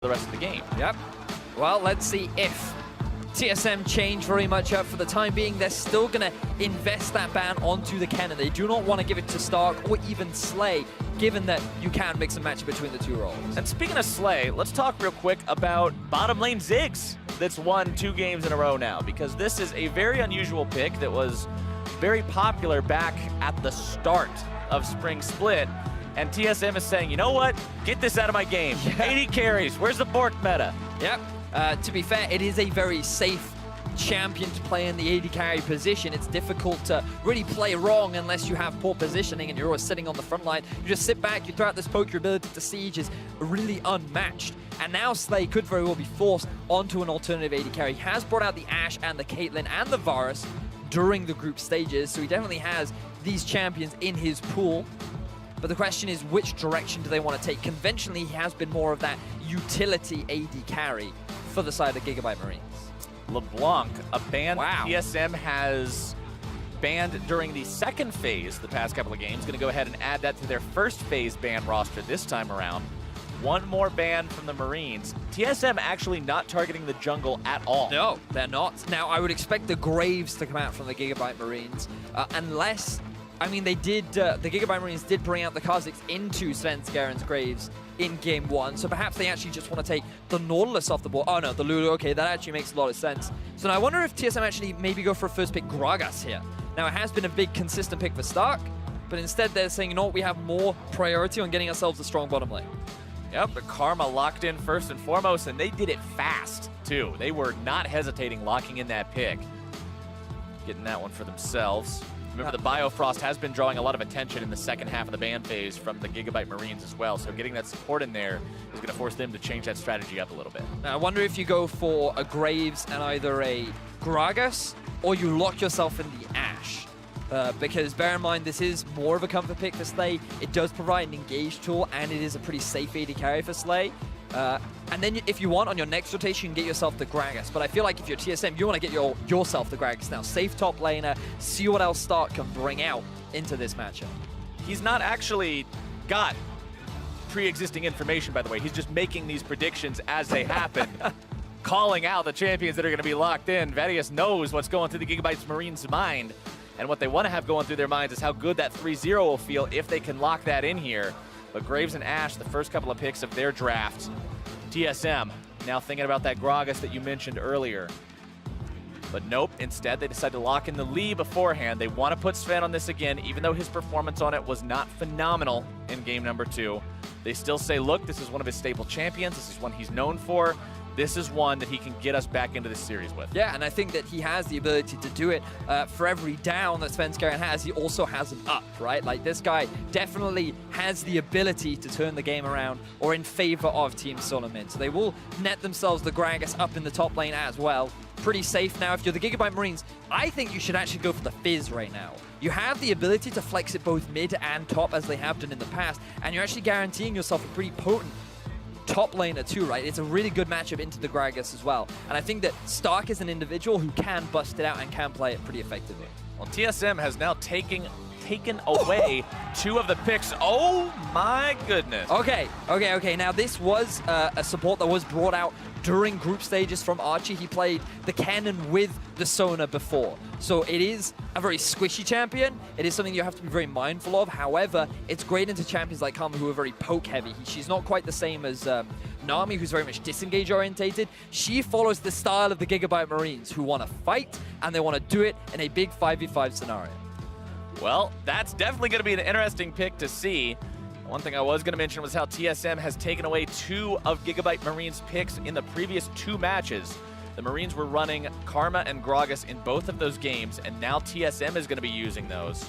the rest of the game. Yep. Well, let's see if TSM change very much up. For the time being, they're still going to invest that ban onto the cannon. They do not want to give it to Stark or even Slay, given that you can mix and match between the two roles. And speaking of Slay, let's talk real quick about bottom lane Ziggs that's won 2 games in a row now, because this is a very unusual pick that was very popular back at the start of Spring Split. And TSM is saying, you know what? Get this out of my game. Yeah. 80 carries. Where's the Bork meta? Yep. To be fair, it is a very safe champion to play in the AD carry position. It's difficult to really play wrong unless you have poor positioning and you're always sitting on the front line. You just sit back, you throw out this poke, your ability to siege is really unmatched. And now Slay could very well be forced onto an alternative AD carry. He has brought out the Ashe and the Caitlyn and the Varus during the group stages, so he definitely has these champions in his pool. But the question is, which direction do they want to take? Conventionally, he has been more of that utility AD carry for the side of GIGABYTE Marines. LeBlanc, a ban Wow. TSM has banned during the second phase the past couple of games. Going to go ahead and add that to their first phase ban roster this time around. One more ban from the Marines. TSM actually not targeting the jungle at all. No, they're not. Now, I would expect the Graves to come out from the GIGABYTE Marines, unless, I mean, they did, the GIGABYTE Marines did bring out the Kha'Zix into Svenskaren's Graves in Game 1, so perhaps they actually just want to take the Nautilus off the board. Oh no, the Lulu, okay, that actually makes a lot of sense. So now I wonder if TSM actually maybe go for a first pick Gragas here. Now, it has been a big consistent pick for Stark, but instead they're saying, you know what, we have more priority on getting ourselves a strong bottom lane. Yep, but Karma locked in first and foremost, and they did it fast, too. They were not hesitating locking in that pick. Getting that one for themselves. Remember, the Biofrost has been drawing a lot of attention in the second half of the ban phase from the GIGABYTE Marines as well, so getting that support in there is going to force them to change that strategy up a little bit. Now, I wonder if you go for a Graves and either a Gragas, or you lock yourself in the Ashe. Because bear in mind, this is more of a comfort pick for Slay. It does provide an engage tool, and it is a pretty safe AD carry for Slay. And then if you want, on your next rotation, you can get yourself the Gragas. But I feel like if you're TSM, you want to get yourself the Gragas now. Safe top laner, see what else Stark can bring out into this matchup. He's not actually got pre-existing information, by the way. He's just making these predictions as they happen. Calling out the champions that are going to be locked in. Vadius knows what's going through the GIGABYTE Marines' mind. And what they want to have going through their minds is how good that 3-0 will feel if they can lock that in here. But Graves and Ashe, the first couple of picks of their draft. TSM, now thinking about that Gragas that you mentioned earlier. But nope, instead they decide to lock in the Lee beforehand. They want to put Sven on this again, even though his performance on it was not phenomenal in game number 2. They still say, look, this is one of his staple champions. This is one he's known for. This is one that he can get us back into this series with. Yeah, and I think that he has the ability to do it. For every down that Svenskaren has, he also has an up, right? Like, this guy definitely has the ability to turn the game around or in favor of Team SoloMid. So they will net themselves the Gragas up in the top lane as well. Pretty safe now. If you're the GIGABYTE Marines, I think you should actually go for the Fizz right now. You have the ability to flex it both mid and top as they have done in the past, and you're actually guaranteeing yourself a pretty potent top laner too, right? It's a really good matchup into the Gragas as well. And I think that Stark is an individual who can bust it out and can play it pretty effectively. Well, TSM has now taken away 2 of the picks. Oh my goodness. Okay. Now this was a support that was brought out during group stages from Archie. He played the cannon with the Sona before. So it is a very squishy champion. It is something you have to be very mindful of. However, it's great into champions like Karma who are very poke heavy. She's not quite the same as Nami, who's very much disengage orientated. She follows the style of the GIGABYTE Marines, who want to fight and they want to do it in a big 5v5 scenario. Well, that's definitely going to be an interesting pick to see. One thing I was going to mention was how TSM has taken away 2 of GIGABYTE Marines' picks in the previous 2 matches. The Marines were running Karma and Gragas in both of those games, and now TSM is going to be using those.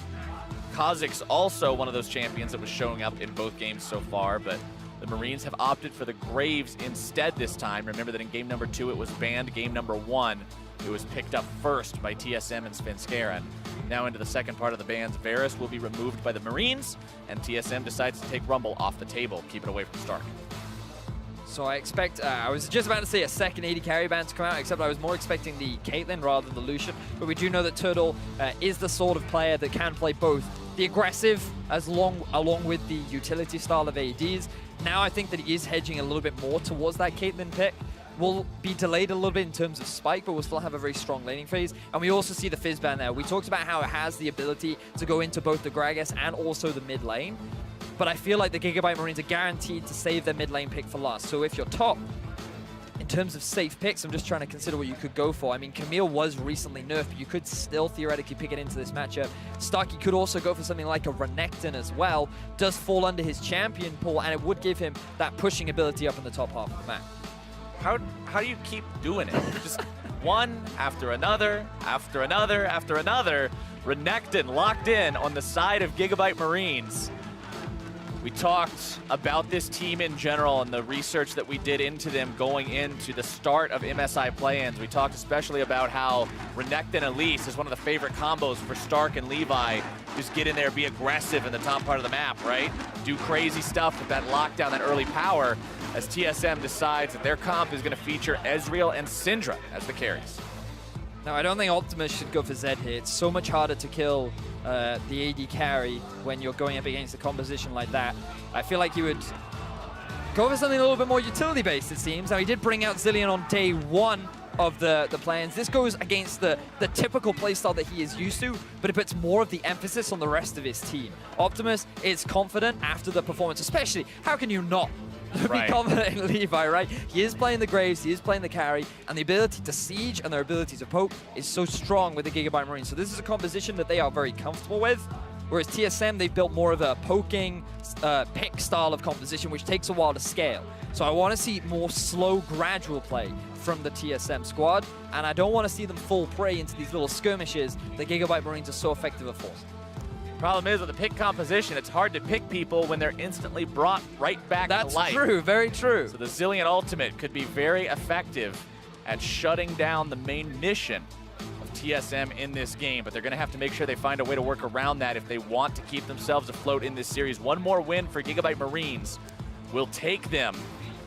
Kha'Zix also one of those champions that was showing up in both games so far, but the Marines have opted for the Graves instead this time. Remember that in game number 2 it was banned. Game number 1 it was picked up first by TSM and Svenskaren. Now into the second part of the bans, Varus will be removed by the Marines, and TSM decides to take Rumble off the table, keep it away from Stark. So I expect, I was just about to say a second AD carry ban to come out, except I was more expecting the Caitlyn rather than the Lucian. But we do know that Turtle is the sort of player that can play both the aggressive along with the utility style of ADs. Now I think that he is hedging a little bit more towards that Caitlyn pick. Will be delayed a little bit in terms of spike, but we'll still have a very strong laning phase. And we also see the Fizz ban there. We talked about how it has the ability to go into both the Gragas and also the mid lane. But I feel like the GIGABYTE Marines are guaranteed to save their mid lane pick for last. So if you're top, in terms of safe picks, I'm just trying to consider what you could go for. I mean, Camille was recently nerfed, but you could still theoretically pick it into this matchup. Starkey could also go for something like a Renekton as well. Does fall under his champion pool, and it would give him that pushing ability up in the top half of the map. How do you keep doing it? Just one after another, after another, after another. Renekton locked in on the side of GIGABYTE Marines. We talked about this team in general and the research that we did into them going into the start of MSI play-ins. We talked especially about how Renekton Elise is one of the favorite combos for Stark and Levi. Just get in there, be aggressive in the top part of the map, right? Do crazy stuff with that lockdown, that early power, as TSM decides that their comp is going to feature Ezreal and Syndra as the carries. Now, I don't think Optimus should go for Zed here. It's so much harder to kill the AD carry when you're going up against a composition like that. I feel like you would go for something a little bit more utility-based, it seems. Now, he did bring out Zilean on day one of the plans. This goes against the typical playstyle that he is used to, but it puts more of the emphasis on the rest of his team. Optimus is confident after the performance, especially, how can you not be confident in Levi, right? He is playing the Graves, he is playing the carry, and the ability to siege and their ability to poke is so strong with the GIGABYTE Marine. So this is a composition that they are very comfortable with, whereas TSM, they've built more of a poking pick style of composition, which takes a while to scale. So I want to see more slow, gradual play from the TSM squad, and I don't want to see them fall prey into these little skirmishes that GIGABYTE Marines are so effective at forcing. Problem is, with the pick composition, it's hard to pick people when they're instantly brought right back to life. That's true, very true. So the Zilean ultimate could be very effective at shutting down the main mission of TSM in this game, but they're going to have to make sure they find a way to work around that if they want to keep themselves afloat in this series. One more win for GIGABYTE Marines will take them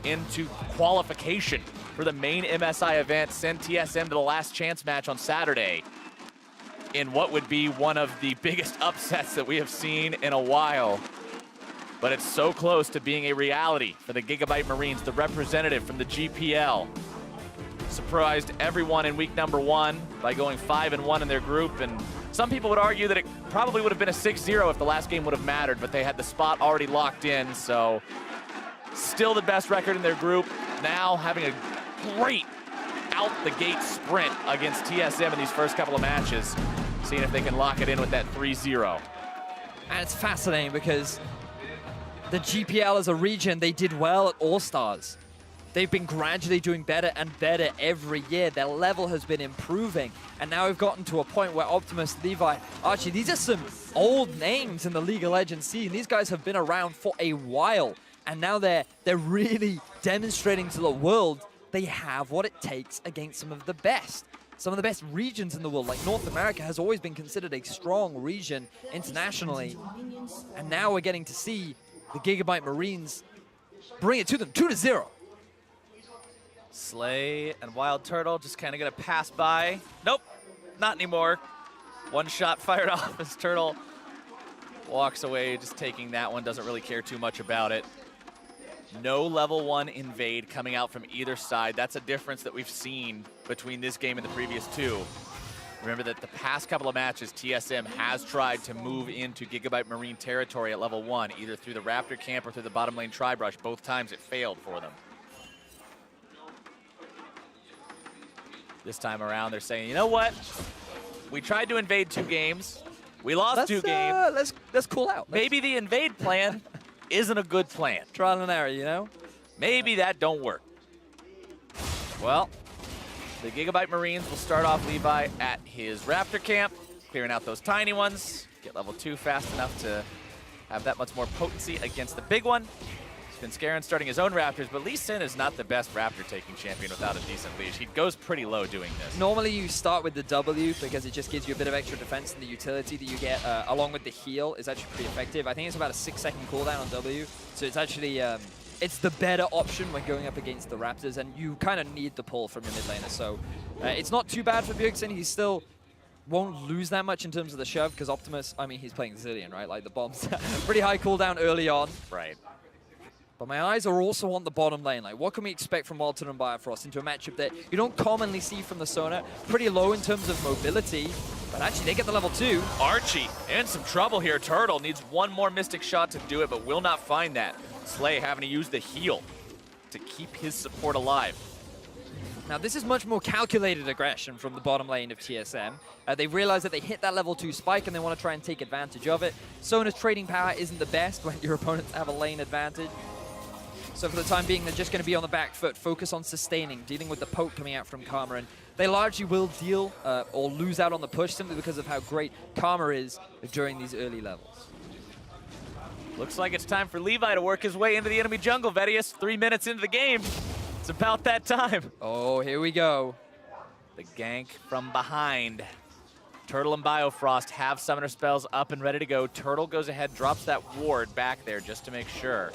into qualification for the main MSI event, send TSM to the last chance match on Saturday, in what would be one of the biggest upsets that we have seen in a while. But it's so close to being a reality for the GIGABYTE Marines, the representative from the GPL. Surprised everyone in week number 1 by going 5-1 in their group, and some people would argue that it probably would have been a 6-0 if the last game would have mattered, but they had the spot already locked in, so still the best record in their group. Now having a great out-the-gate sprint against TSM in these first couple of matches, seeing if they can lock it in with that 3-0. And it's fascinating because the GPL as a region, they did well at All-Stars. They've been gradually doing better and better every year. Their level has been improving. And now we've gotten to a point where Optimus, Levi, Archie, these are some old names in the League of Legends scene. These guys have been around for a while. And now they're really demonstrating to the world they have what it takes against some of the best regions in the world. Like North America has always been considered a strong region internationally. And now we're getting to see the GIGABYTE Marines bring it to them, 2-0. Slay and Wild Turtle just kind of going to pass by. Nope, not anymore. One shot fired off as Turtle walks away, just taking that one, doesn't really care too much about it. No level 1 invade coming out from either side. That's a difference that we've seen between this game and the previous 2. Remember that the past couple of matches, TSM has tried to move into GIGABYTE Marine territory at level 1, either through the Raptor camp or through the bottom lane Tri-Brush. Both times it failed for them. This time around, they're saying, you know what? We tried to invade 2 games. We lost 2 games. Let's cool out. Maybe the invade plan isn't a good plan. Trial and error, you know? Maybe that don't work. Well, the GIGABYTE Marines will start off Levi at his Raptor camp, clearing out those tiny ones, get level 2 fast enough to have that much more potency against the big one. Scarin starting his own Raptors, but Lee Sin is not the best Raptor taking champion without a decent leash. He goes pretty low doing this. Normally you start with the W because it just gives you a bit of extra defense, and the utility that you get along with the heal is actually pretty effective. I think it's about a 6-second cooldown on W, so it's actually it's the better option when going up against the Raptors, and you kind of need the pull from your mid laner. So it's not too bad for Bjergsen. He still won't lose that much in terms of the shove because Optimus, I mean, he's playing Zilean, right? Like the bombs, pretty high cooldown early on. Right. But my eyes are also on the bottom lane. Like, what can we expect from Walton and Biofrost into a matchup that you don't commonly see from the Sona? Pretty low in terms of mobility, but actually they get the level 2. Archie in some trouble here. Turtle needs one more Mystic shot to do it, but will not find that. Slay having to use the heal to keep his support alive. Now, this is much more calculated aggression from the bottom lane of TSM. They realize that they hit that level 2 spike and they want to try and take advantage of it. Sona's trading power isn't the best when your opponents have a lane advantage. So for the time being, they're just going to be on the back foot, focus on sustaining, dealing with the poke coming out from Karma. And they largely will deal or lose out on the push simply because of how great Karma is during these early levels. Looks like it's time for Levi to work his way into the enemy jungle, Vedius. 3 minutes into the game. It's about that time. Oh, here we go. The gank from behind. Turtle and Biofrost have summoner spells up and ready to go. Turtle goes ahead, drops that ward back there just to make sure.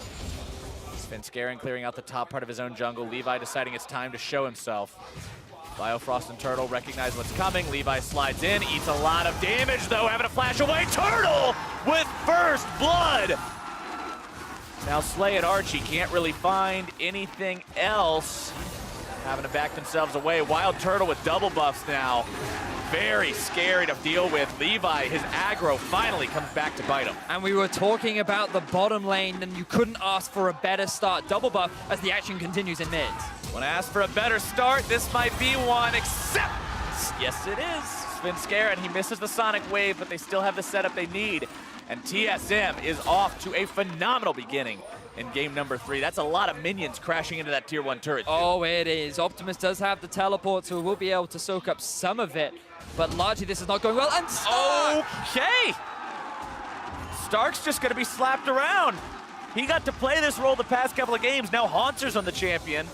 Svenskeren clearing out the top part of his own jungle. Levi deciding it's time to show himself. Biofrost and Turtle recognize what's coming. Levi slides in, eats a lot of damage though, having to flash away. Turtle with first blood! Now Slay and Archie can't really find anything else. Having to back themselves away. Wild Turtle with double buffs now. Very scary to deal with. Levi, his aggro finally comes back to bite him. And we were talking about the bottom lane, and you couldn't ask for a better start. Double buff as the action continues in mids. When asked for a better start, this might be one, except, yes it is. Svenskeren, he misses the Sonic Wave, but they still have the setup they need. And TSM is off to a phenomenal beginning in game number 3. That's a lot of minions crashing into that tier 1 turret. Oh, it is. Optimus does have the teleport, so we'll be able to soak up some of it. But largely, this is not going well. And Stark! Okay! Stark's just going to be slapped around. He got to play this role the past couple of games. Now Haunter's on the champion.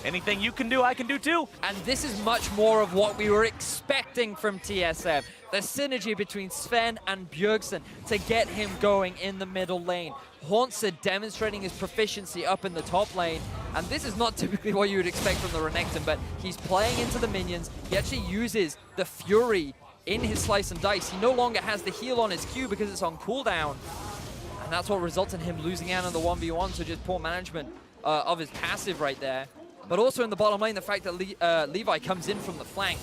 Anything you can do, I can do too. And this is much more of what we were expecting from TSM. The synergy between Sven and Bjergsen to get him going in the middle lane. Haunter demonstrating his proficiency up in the top lane. And this is not typically what you would expect from the Renekton, but he's playing into the minions. He actually uses the Fury in his Slice and Dice. He no longer has the heal on his Q because it's on cooldown. And that's what results in him losing out on the 1v1, so just poor management of his passive right there. But also in the bottom lane, the fact that Levi comes in from the flank,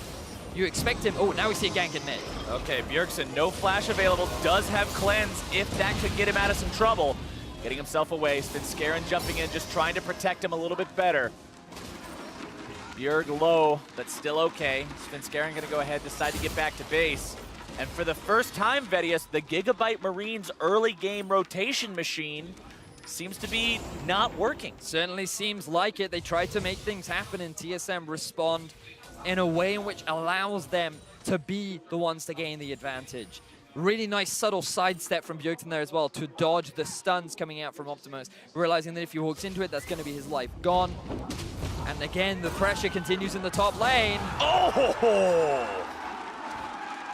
you expect him. Oh, now we see a gank in mid. Okay, Bjergsen, no flash available, does have cleanse if that could get him out of some trouble. Getting himself away, Svenskeren jumping in, just trying to protect him a little bit better. Bjerg low, but still okay. Svenskeren gonna go ahead, decide to get back to base. And for the first time, Vedius, the GIGABYTE Marines early game rotation machine seems to be not working. Certainly seems like it. They try to make things happen, and TSM respond in a way in which allows them to be the ones to gain the advantage. Really nice subtle sidestep from Bjergsen there as well to dodge the stuns coming out from Optimus, realizing that if he walks into it, that's going to be his life gone. And again, the pressure continues in the top lane. Oh!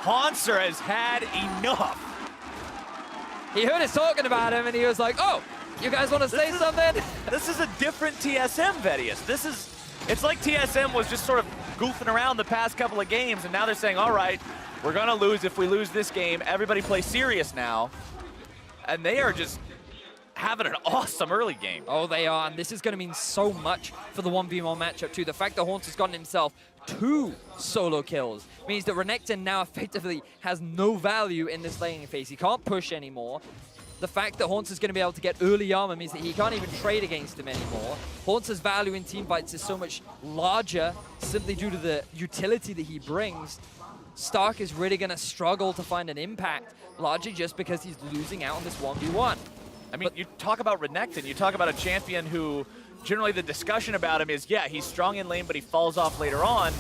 Haunter has had enough. He heard us talking about him, and he was like, oh, you guys want to say something? This is a different TSM, Vedius. It's like TSM was just sort of goofing around the past couple of games, and now they're saying, all right, we're gonna lose if we lose this game. Everybody play serious now. And they are just having an awesome early game. Oh, they are, and this is gonna mean so much for the 1v1 matchup too. The fact that Haunter's gotten himself 2 solo kills means that Renekton now effectively has no value in this laning phase. He can't push anymore. The fact that Haunter's going to be able to get early armor means that he can't even trade against him anymore. Haunter's value in team fights is so much larger simply due to the utility that he brings. Stark is really going to struggle to find an impact, largely just because he's losing out on this 1v1. I mean, you talk about Renekton, you talk about a champion who generally the discussion about him is, yeah, he's strong in lane, but he falls off later on.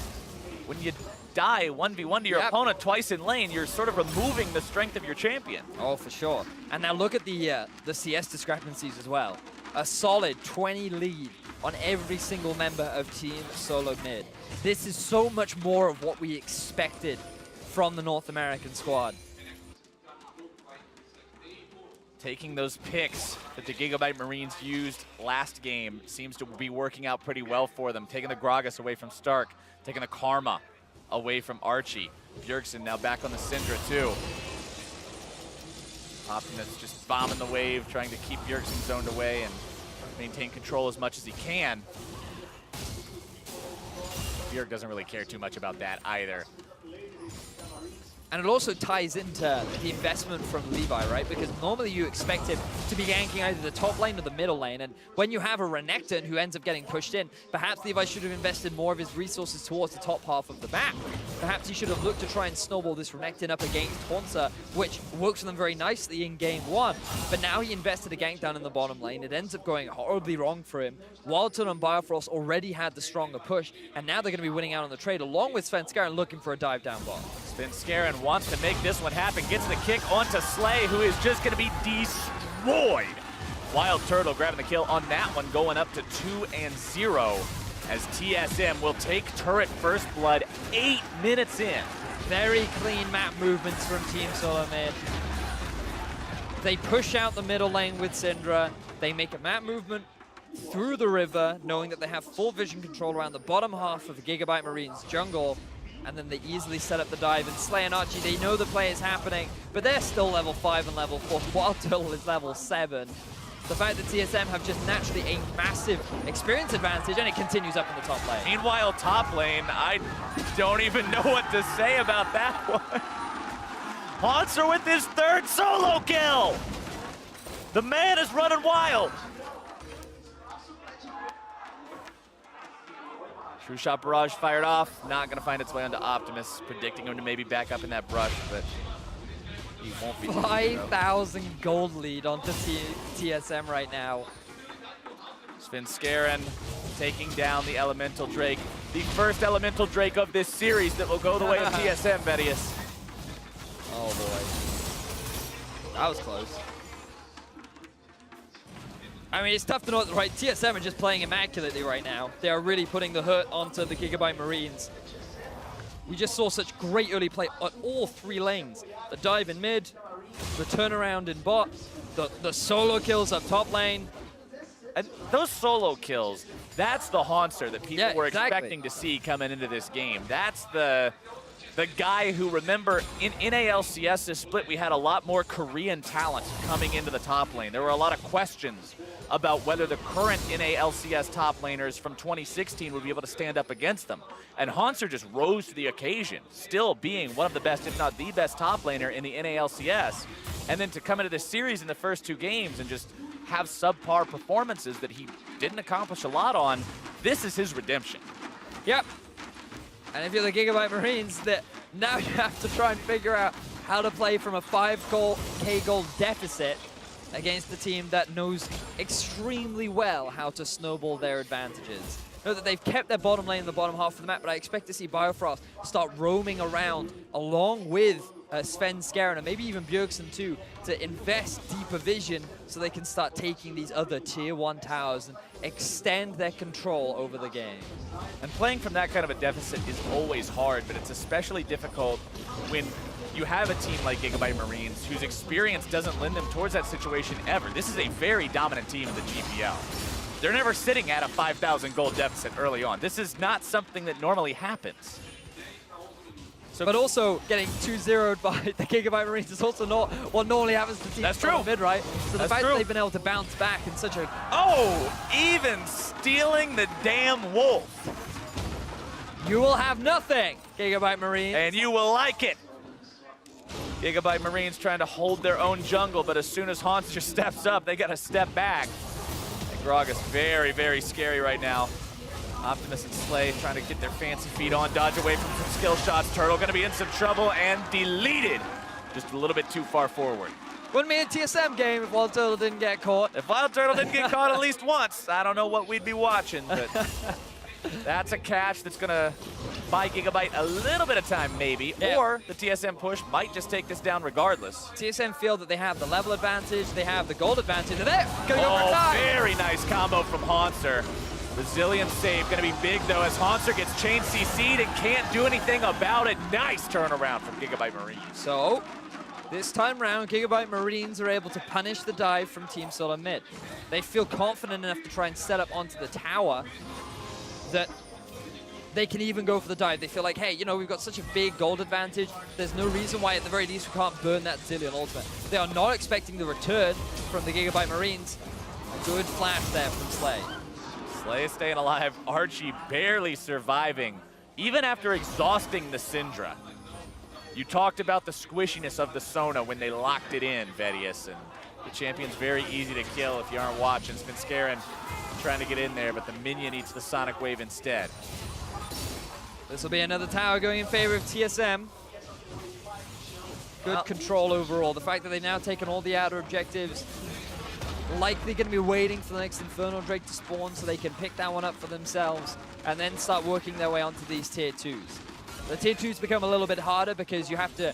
When you die 1v1 to your opponent twice in lane, you're sort of removing the strength of your champion. Oh, for sure. And now look at the CS discrepancies as well. A solid 20 lead on every single member of Team SoloMid. This is so much more of what we expected from the North American squad. Taking those picks that the GIGABYTE Marines used last game seems to be working out pretty well for them. Taking the Gragas away from Stark, taking the Karma away from Archie. Bjergsen now back on the Syndra too. Optimus just bombing the wave, trying to keep Bjergsen zoned away, and maintain control as much as he can. Bjerg doesn't really care too much about that either. And it also ties into the investment from Levi, right? Because normally you expect him to be ganking either the top lane or the middle lane. And when you have a Renekton who ends up getting pushed in, perhaps Levi should have invested more of his resources towards the top half of the map. Perhaps he should have looked to try and snowball this Renekton up against Haunter, which works for them very nicely in game 1. But now he invested a gank down in the bottom lane. It ends up going horribly wrong for him. Wildturtle and Biofrost already had the stronger push, and now they're going to be winning out on the trade, along with Svenskeren looking for a dive down bot. Svenskeren wants to make this one happen, gets the kick onto Slay, who is just going to be destroyed. Wild Turtle grabbing the kill on that one, going up to 2-0 as TSM will take turret first blood 8 minutes in. Very clean map movements from Team SoloMid. They push out the middle lane with Syndra. They make a map movement through the river, knowing that they have full vision control around the bottom half of the Gigabyte Marines jungle. And then they easily set up the dive. And Slay and Archie, they know the play is happening, but they're still level 5 and level 4. Wild Turtle is level 7. The fact that TSM have just naturally a massive experience advantage, and it continues up in the top lane. Meanwhile, top lane, I don't even know what to say about that one. Haunter with his 3rd solo kill! The man is running wild! True Shot Barrage fired off, not gonna find its way onto Optimus, predicting him to maybe back up in that brush, but he won't be. 5,000 gold lead onto TSM right now. Svenskeren taking down the Elemental Drake. The first Elemental Drake of this series that will go the way of TSM, Vedius. Oh boy. That was close. I mean, it's tough to know what the right TSM are just playing immaculately right now. They are really putting the hurt onto the Gigabyte Marines. We just saw such great early play on all 3 lanes. The dive in mid, the turnaround in bot, the solo kills up top lane. And those solo kills, that's the Haunter that people were exactly. expecting to see coming into this game. That's the guy who, remember, in NALCS this split, we had a lot more Korean talent coming into the top lane. There were a lot of questions about whether the current NALCS top laners from 2016 would be able to stand up against them. And Haunter just rose to the occasion, still being one of the best, if not the best top laner in the NALCS. And then to come into this series in the first 2 games and just have subpar performances that he didn't accomplish a lot on, this is his redemption. Yep. And if you're the Gigabyte Marines, that now you have to try and figure out how to play from a 5K gold deficit against a team that knows extremely well how to snowball their advantages. Know that they've kept their bottom lane in the bottom half of the map, but I expect to see Biofrost start roaming around along with Svenskeren and maybe even Bjergsen too, to invest deeper vision so they can start taking these other tier 1 towers and extend their control over the game. And playing from that kind of a deficit is always hard, but it's especially difficult when you have a team like Gigabyte Marines whose experience doesn't lend them towards that situation ever. This is a very dominant team in the GPL. They're never sitting at a 5,000 gold deficit early on. This is not something that normally happens. So, but also getting 2-0'd by the Gigabyte Marines is also not what normally happens to teams from mid, right? So the fact that they've been able to bounce back in such a... Oh, even stealing the damn wolf. You will have nothing, Gigabyte Marines. And you will like it. Gigabyte Marines trying to hold their own jungle, but as soon as Haunter steps up, they got to step back. And Gragas very, very scary right now. Optimus and Slay trying to get their fancy feet on, dodge away from some skill shots. Turtle going to be in some trouble and deleted just a little bit too far forward. Wouldn't be a TSM game if Wild Turtle didn't get caught. If Wild Turtle didn't get caught at least once, I don't know what we'd be watching, but that's a catch that's going to buy Gigabyte a little bit of time maybe, or the TSM push might just take this down regardless. TSM feel that they have the level advantage, they have the gold advantage, and they're going to go for time. Very nice combo from Haunter. Resilient save going to be big though as Haunter gets chain CC'd and can't do anything about it. Nice turnaround from Gigabyte Marines. So this time round, Gigabyte Marines are able to punish the dive from Team SoloMid. They feel confident enough to try and set up onto the tower that they can even go for the dive. They feel like, hey, you know, we've got such a big gold advantage. There's no reason why, at the very least, we can't burn that Zillion ultimate. They are not expecting the return from the Gigabyte Marines. Good flash there from Slay. Slay is staying alive. Archie barely surviving, even after exhausting the Syndra. You talked about the squishiness of the Sona when they locked it in, Vedius, and the champion's very easy to kill if you aren't watching. Svenskeren trying to get in there, but the minion eats the Sonic Wave instead. This will be another tower going in favor of TSM. Good control overall. The fact that they've now taken all the outer objectives, likely going to be waiting for the next Infernal Drake to spawn so they can pick that one up for themselves and then start working their way onto these tier 2s. The tier 2s become a little bit harder because you have to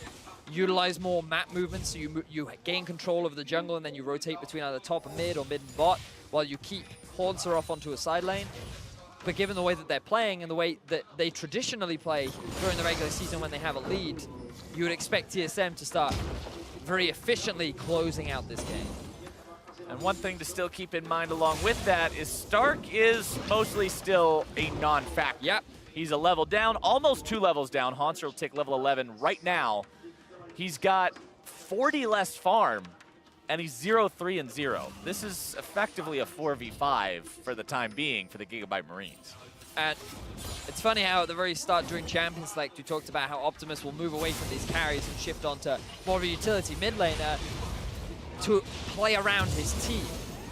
utilize more map movements, so you gain control of the jungle and then you rotate between either top and mid or mid and bot while you keep Haunter off onto a side lane. But given the way that they're playing and the way that they traditionally play during the regular season when they have a lead, you would expect TSM to start very efficiently closing out this game. And one thing to still keep in mind along with that is Stark is mostly still a non-factor. Yep. He's a level down, almost 2 levels down. Haunter will take level 11 right now. He's got 40 less farm, and he's 0-3-0. This is effectively a 4v5 for the time being for the Gigabyte Marines. And it's funny how at the very start during Champions Select, we talked about how Optimus will move away from these carries and shift onto more of a utility mid laner to play around his team.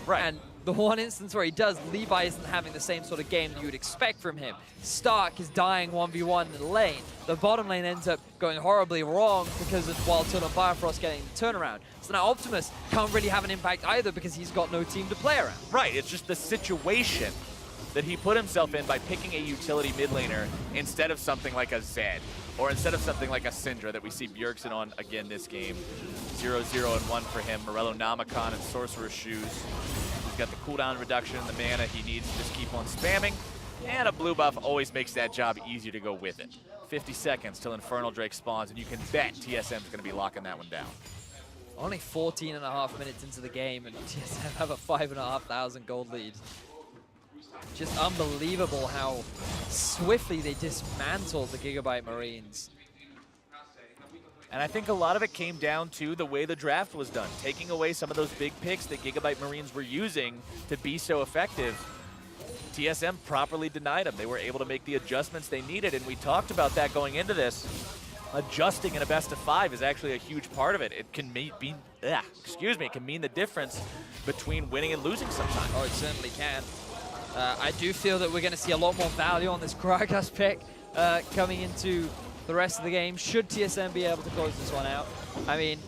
Right. And the one instance where he does, Levi isn't having the same sort of game that you would expect from him. Stark is dying 1v1 in the lane. The bottom lane ends up going horribly wrong because of Wild Turtle and Firefrost getting the turnaround. So now Optimus can't really have an impact either because he's got no team to play around. Right, it's just the situation that he put himself in by picking a utility mid laner instead of something like a Zed, or instead of something like a Syndra that we see Bjergsen on again this game. 0-0-1 for him. Morello Namicon and Sorcerer's Shoes. He's got the cooldown reduction and the mana he needs to just keep on spamming. And a blue buff always makes that job easier to go with it. 50 seconds till Infernal Drake spawns, and you can bet TSM's going to be locking that one down. Only 14.5 minutes into the game, and TSM have a 5,500 gold lead. Just unbelievable how swiftly they dismantled the Gigabyte Marines. And I think a lot of it came down to the way the draft was done, taking away some of those big picks that Gigabyte Marines were using to be so effective. TSM properly denied them. They were able to make the adjustments they needed, and we talked about that going into this. Adjusting in a best of 5 is actually a huge part of it. It can it can mean the difference between winning and losing sometimes. Oh, it certainly can. I do feel that we're going to see a lot more value on this Gragas pick coming into the rest of the game, should TSM be able to close this one out. I mean,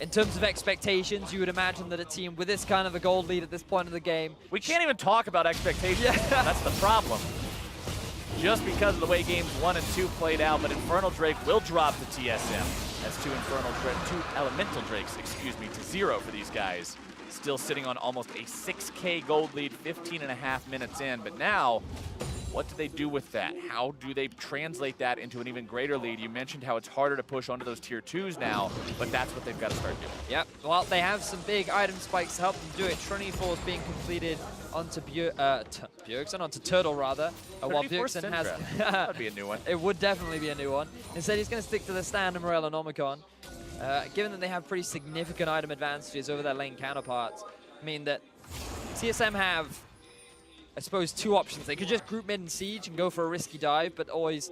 in terms of expectations, you would imagine that a team with this kind of a gold lead at this point of the game... We can't even talk about expectations. Yeah. That's the problem. Just because of the way games 1 and 2 played out, but Infernal Drake will drop to TSM. That's two Elemental Drakes, to 0 for these guys. Still sitting on almost a 6K gold lead, 15.5 minutes in, but now, what do they do with that? How do they translate that into an even greater lead? You mentioned how it's harder to push onto those tier 2s now, but that's what they've got to start doing. Yep, well, they have some big item spikes to help them do it. Trinity Force being completed onto Bjergsen, onto Turtle rather, while Bjergsen has... That'd be a new one. It would definitely be a new one. Instead, he's going to stick to the stand and Morello Nomicon. Given that they have pretty significant item advantages over their lane counterparts, mean that TSM have, I suppose, 2 options. They could just group mid and siege and go for a risky dive, but always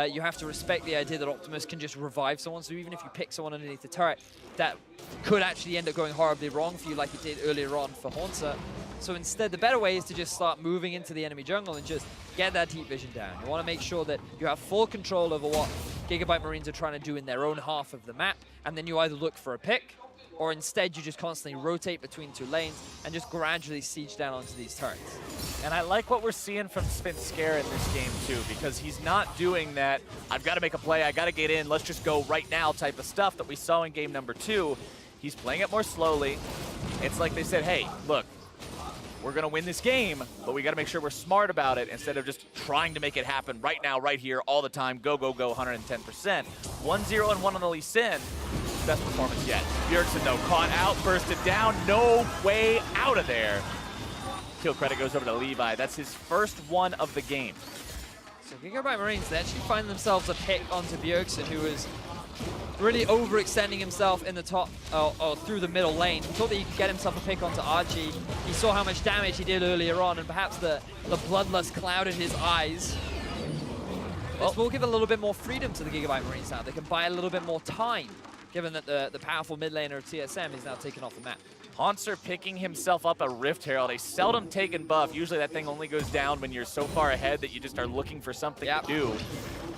you have to respect the idea that Optimus can just revive someone. So even if you pick someone underneath the turret, that could actually end up going horribly wrong for you like it did earlier on for Haunter. So instead, the better way is to just start moving into the enemy jungle and just get that deep vision down. You want to make sure that you have full control over what Gigabyte Marines are trying to do in their own half of the map, and then you either look for a pick, or instead you just constantly rotate between 2 lanes and just gradually siege down onto these turrets. And I like what we're seeing from Svenskeren in this game too, because he's not doing that, I've got to make a play, I got to get in, let's just go right now type of stuff that we saw in game number 2. He's playing it more slowly. It's like they said, hey, look, we're going to win this game, but we got to make sure we're smart about it instead of just trying to make it happen right now, right here, all the time, go, go, go, 110%. 1-0-1 on the Lee Sin. Best performance yet. Bjergsen, though, caught out, bursted down, no way out of there. Kill credit goes over to Levi. That's his first one of the game. So Gigabyte Marines, they actually find themselves a pick onto Bjergsen, who was really overextending himself in the top or through the middle lane. He thought that he could get himself a pick onto Archie. He saw how much damage he did earlier on, and perhaps the bloodlust clouded his eyes. This will give a little bit more freedom to the GIGABYTE Marines now. They can buy a little bit more time, given that the powerful mid laner of TSM is now taken off the map. Hauntzer picking himself up a Rift Herald, a seldom taken buff. Usually that thing only goes down when you're so far ahead that you just are looking for something to do.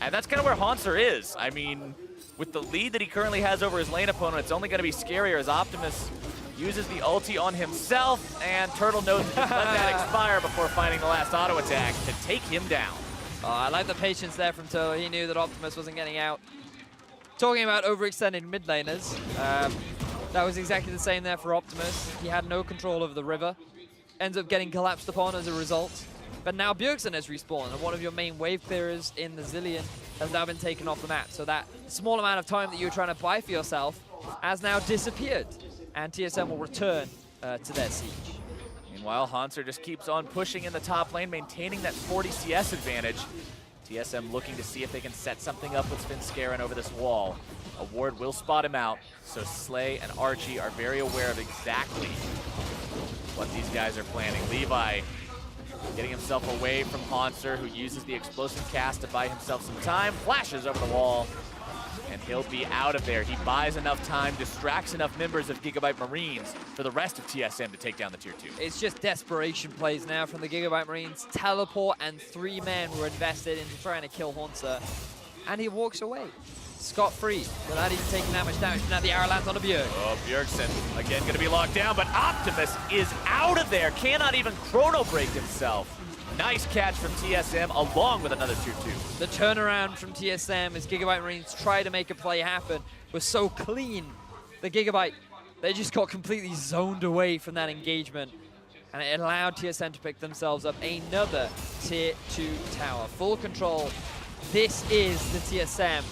And that's kind of where Hauntzer is. I mean, with the lead that he currently has over his lane opponent, it's only going to be scarier as Optimus uses the ulti on himself, and Turtle knows to let that expire before finding the last auto attack to take him down. I like the patience there from Turtle. He knew that Optimus wasn't getting out. Talking about overextended mid laners, that was exactly the same there for Optimus. He had no control over the river. Ends up getting collapsed upon as a result. But now Bjergsen has respawned, and one of your main wave clearers in the Zillion has now been taken off the map. So that small amount of time that you were trying to buy for yourself has now disappeared. And TSM will return to their siege. Meanwhile, Hauntzer just keeps on pushing in the top lane, maintaining that 40 CS advantage. TSM looking to see if they can set something up with Svenskeren over this wall. A ward will spot him out, so Slay and Archie are very aware of exactly what these guys are planning. Levi getting himself away from Hauntzer, who uses the explosive cast to buy himself some time, flashes over the wall, and he'll be out of there. He buys enough time, distracts enough members of GIGABYTE Marines for the rest of TSM to take down the tier 2. It's just desperation plays now from the GIGABYTE Marines. Teleport and 3 men were invested into trying to kill Hauntzer, and he walks away scot-free without even taking that much damage. Now the arrow lands on a Bjerg. Oh, Bjergsen again going to be locked down, but Optimus is out of there. Cannot even chrono break himself. Nice catch from TSM along with another tier 2. The turnaround from TSM as GIGABYTE Marines try to make a play happen was so clean. The GIGABYTE, they just got completely zoned away from that engagement, and it allowed TSM to pick themselves up another tier 2 tower. Full control. This is the TSM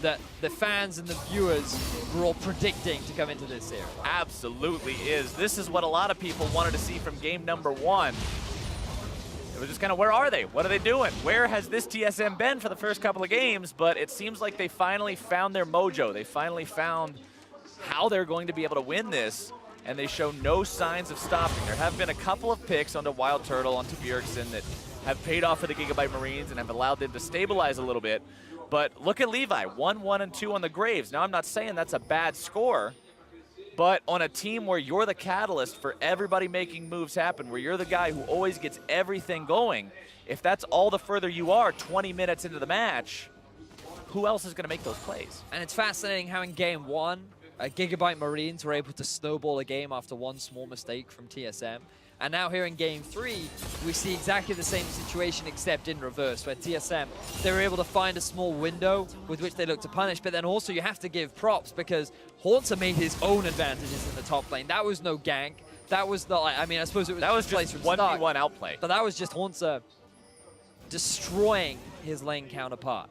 that the fans and the viewers were all predicting to come into this series. Absolutely is. This is what a lot of people wanted to see from game number 1. It was just kind of, where are they? What are they doing? Where has this TSM been for the first couple of games? But it seems like they finally found their mojo. They finally found how they're going to be able to win this, and they show no signs of stopping. There have been a couple of picks onto Wild Turtle, onto Bjergsen, that have paid off for the GIGABYTE Marines and have allowed them to stabilize a little bit. But look at Levi, 1, 1, and 2 on the Graves. Now, I'm not saying that's a bad score, but on a team where you're the catalyst for everybody making moves happen, where you're the guy who always gets everything going, if that's all the further you are 20 minutes into the match, who else is going to make those plays? And it's fascinating how in game 1, GIGABYTE Marines were able to snowball a game after one small mistake from TSM. And now here in game 3, we see exactly the same situation except in reverse, where TSM, they were able to find a small window with which they look to punish, but then also you have to give props because Hauntzer made his own advantages in the top lane. That was no gank. That was not, I mean, I suppose it was that was just 1v1 outplay. But that was just Hauntzer destroying his lane counterpart.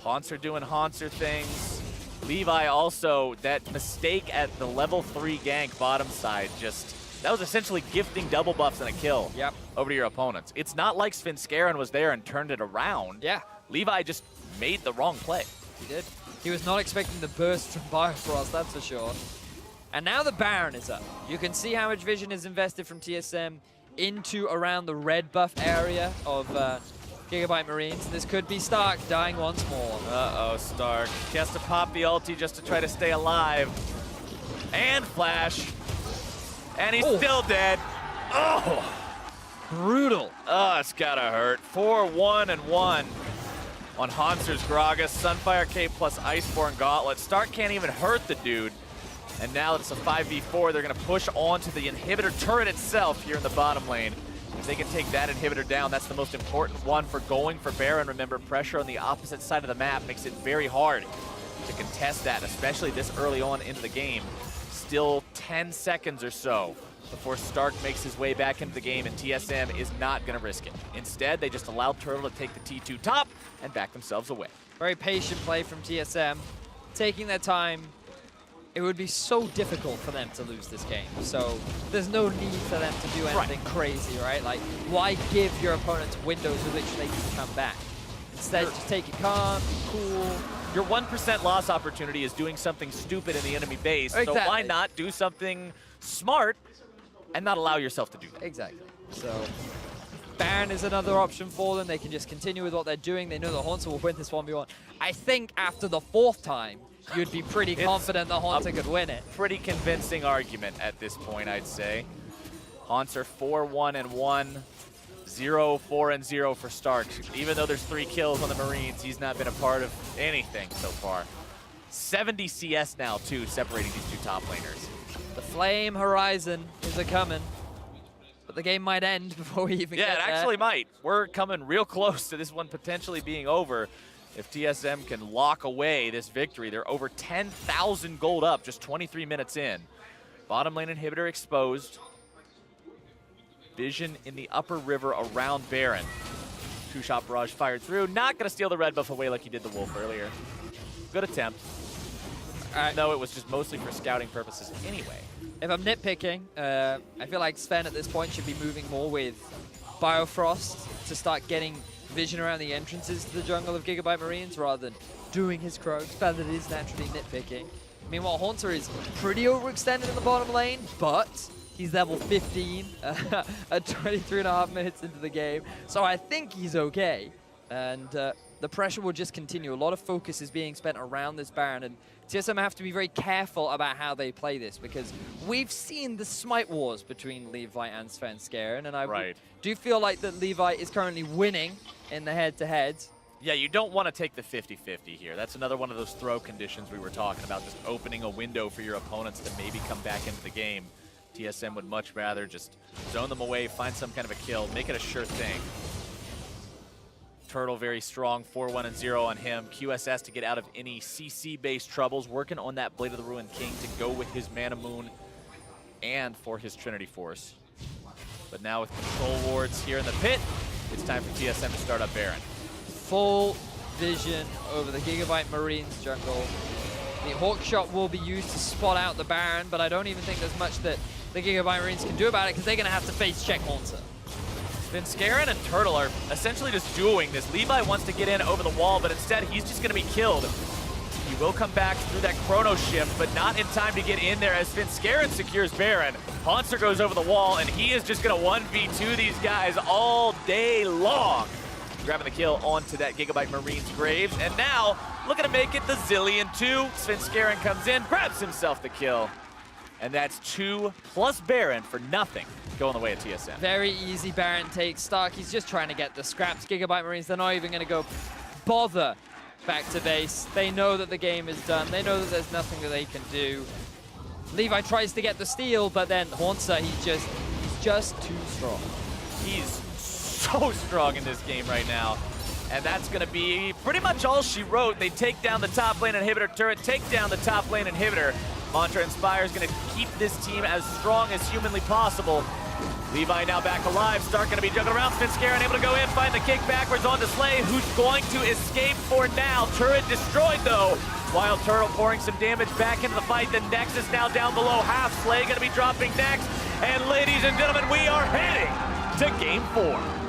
Hauntzer doing Hauntzer things. Levi also, that mistake at the level 3 gank bottom side, just, that was essentially gifting double buffs and a kill over to your opponents. It's not like Svenskeren was there and turned it around. Yeah. Levi just made the wrong play. He did. He was not expecting the burst from Bifrost, that's for sure. And now the Baron is up. You can see how much vision is invested from TSM into around the red buff area of GIGABYTE Marines. This could be Stark dying once more. Uh-oh, Stark. He has to pop the ulti just to try to stay alive. And flash. And he's still dead. Oh! Brutal. Oh, it's gotta hurt. 4-1 and 1 on Hauntzer's Gragas. Sunfire Cape plus Iceborne Gauntlet. Stark can't even hurt the dude. And now it's a 5v4. They're gonna push onto the inhibitor turret itself here in the bottom lane. If they can take that inhibitor down, that's the most important one for going for Baron. Remember, pressure on the opposite side of the map makes it very hard to contest that, especially this early on into the game. Still 10 seconds or so before Stark makes his way back into the game, and TSM is not going to risk it. Instead, they just allowed Turtle to take the T2 top and back themselves away. Very patient play from TSM, taking their time. It would be so difficult for them to lose this game, so there's no need for them to do anything crazy, right? Like, why give your opponents windows with which they can come back? Instead, just take it calm, be cool, Your 1% loss opportunity is doing something stupid in the enemy base, so Exactly. why not do something smart and not allow yourself to do that? Exactly. So Baron is another option for them. They can just continue with what they're doing. They know that Haunter will win this 1v1. I think after the 4th time, you'd be pretty confident that Haunter could win it. Pretty convincing argument at this point, I'd say. Haunter 4-1-1, 0-4-0 for Stark. Even though there's 3 kills on the Marines, he's not been a part of anything so far. 70 CS now, too, separating these 2 top laners. The Flame Horizon is a-coming, but the game might end before we even get there. Yeah, it actually might. We're coming real close to this one potentially being over. If TSM can lock away this victory, they're over 10,000 gold up just 23 minutes in. Bottom lane inhibitor exposed. Vision in the upper river around Baron. 2-shot barrage fired through. Not going to steal the red buff away like he did the Wolf earlier. Good attempt. No, it was just mostly for scouting purposes anyway. If I'm nitpicking, I feel like Sven at this point should be moving more with Biofrost to start getting vision around the entrances to the jungle of Gigabyte Marines rather than doing his croaks, but it is naturally nitpicking. Meanwhile, Haunter is pretty overextended in the bottom lane, but he's level 15 at 23.5 minutes into the game, so I think he's okay. And the pressure will just continue. A lot of focus is being spent around this Baron, and TSM have to be very careful about how they play this, because we've seen the smite wars between Levi and Svenskeren, and I do feel like that Levi is currently winning in the head-to-head. Yeah, you don't want to take the 50-50 here. That's another one of those throw conditions we were talking about, just opening a window for your opponents to maybe come back into the game. TSM would much rather just zone them away, find some kind of a kill, make it a sure thing. Turtle very strong, 4-1-0 on him. QSS to get out of any CC-based troubles, working on that Blade of the Ruined King to go with his Mana Moon and for his Trinity Force. But now with control wards here in the pit, it's time for TSM to start up Baron. Full vision over the Gigabyte Marines jungle. The Hawk Shot will be used to spot out the Baron, but I don't even think there's much that the Gigabyte Marines can do about it, because they're going to have to face check Haunter. Svenskeren and Turtle are essentially just dueling this. Levi wants to get in over the wall, but instead he's just going to be killed. He will come back through that chrono shift, but not in time to get in there as Svenskeren secures Baron. Haunter goes over the wall, and he is just going to 1v2 these guys all day long. Grabbing the kill onto that Gigabyte Marines graves, and now looking to make it the Zillion 2. Svenskeren comes in, grabs himself the kill. And that's 2 plus Baron for nothing going the way of TSM. Very easy Baron takes. Stark, he's just trying to get the scraps. Gigabyte Marines, they're not even going to go bother back to base. They know that the game is done. They know that there's nothing that they can do. Levi tries to get the steal, but then Haunter, he's just too strong. He's so strong in this game right now. And that's going to be pretty much all she wrote. They take down the top lane inhibitor turret, take down the top lane inhibitor. Mantra Inspire is going to keep this team as strong as humanly possible. Levi now back alive. Stark going to be juggling around. Svenskeren able to go in, find the kick backwards onto Slay, who's going to escape for now. Turret destroyed though. Wild Turtle pouring some damage back into the fight. The Nexus now down below half. Slay going to be dropping next. And ladies and gentlemen, we are heading to Game 4.